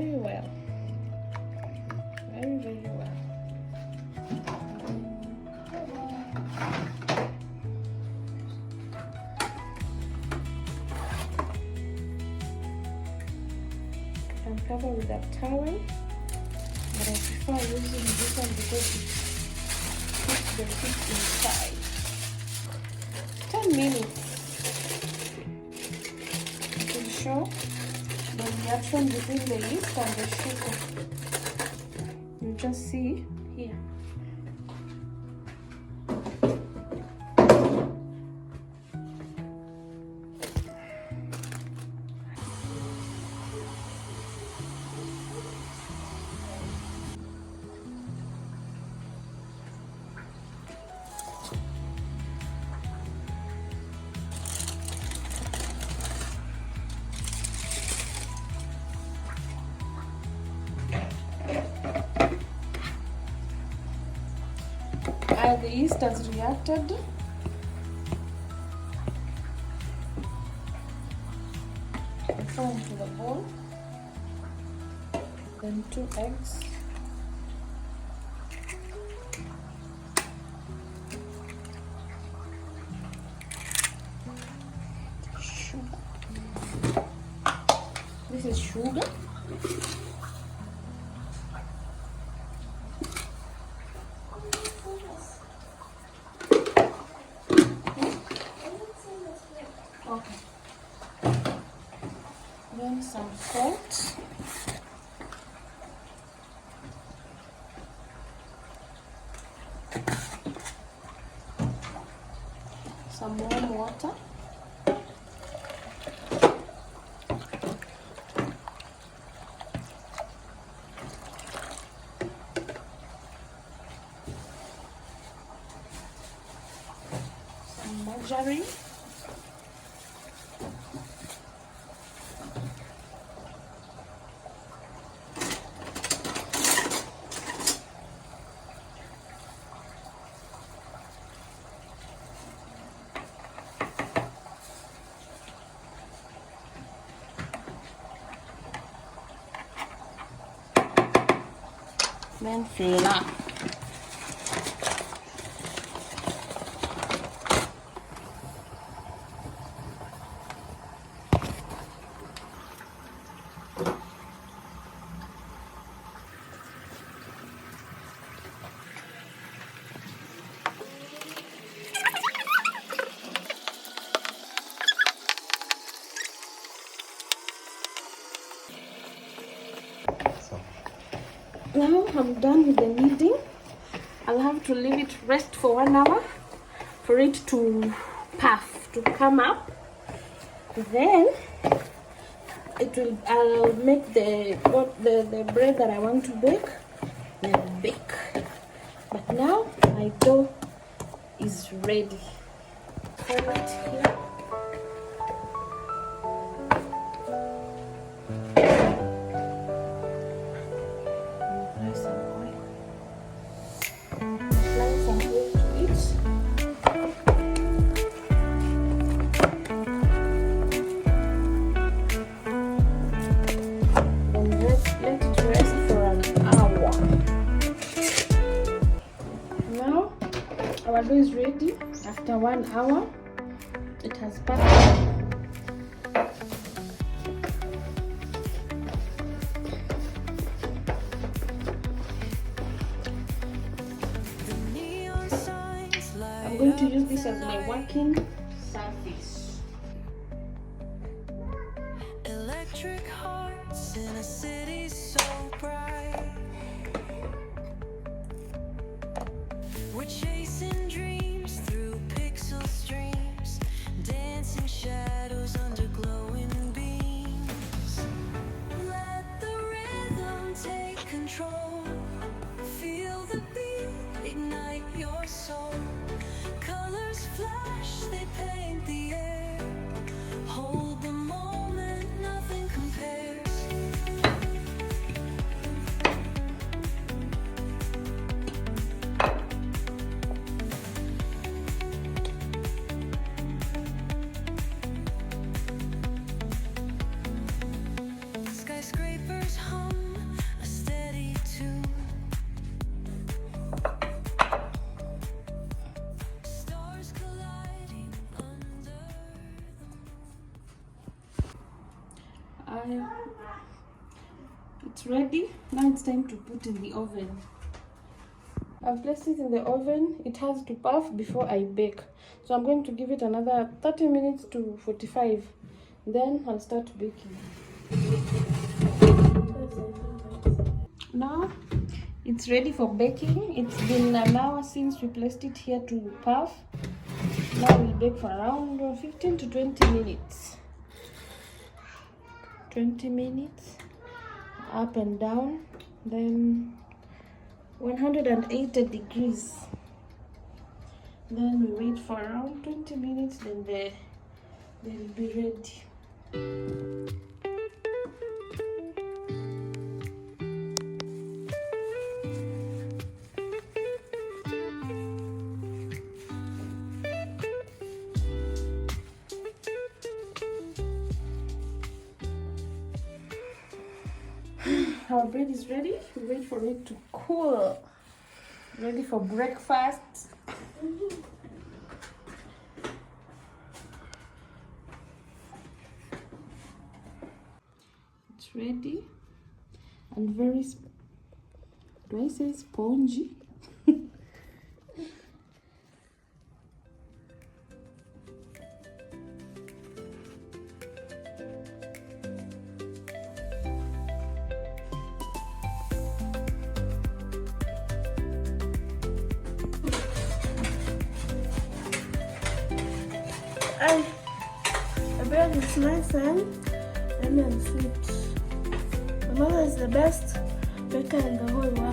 very well. Very, very well. You can cover with a towel, but I prefer using this one because it keeps the fish inside. 10 minutes to show the reaction between the yeast and the sugar. You just see here. The yeast has reacted. Throw into the bowl. Then 2 eggs. Sugar. This is sugar. Okay. Then some salt. Some warm water. Some margarine. Then fill up. Now I'm done with the kneading. I'll have to leave it rest for 1 hour for it to puff, to come up. Then I'll make the bread that I want to bake and bake. But now my dough is ready. Put it here. Our dough is ready. After 1 hour, it has passed. I'm going to use this as my working surface. Electric hearts in a city so bright. We're chasing dreams through pixel streams, dancing shadows under glowing beams. Let the rhythm take control. Feel the beat, ignite your soul. Colors flash, they paint the air. Hold the moment, nothing compares. Skyscrapers hum It's ready. Now it's time to put in the oven. I've placed it in the oven. It has to puff before I bake. So I'm going to give it another 30 minutes to 45. Then I'll start baking. Now it's ready for baking. It's been an hour since we placed it here to puff. Now we'll bake for around 15 to 20 minutes. 20 minutes up and down, then 180 degrees. Then we wait for around 20 minutes, then they will be ready. Our bread is ready. We wait for it to cool. Ready for breakfast. It's ready and very, do I say spongy? And the bread is nice and sweet. My mother is the best baker in the whole world.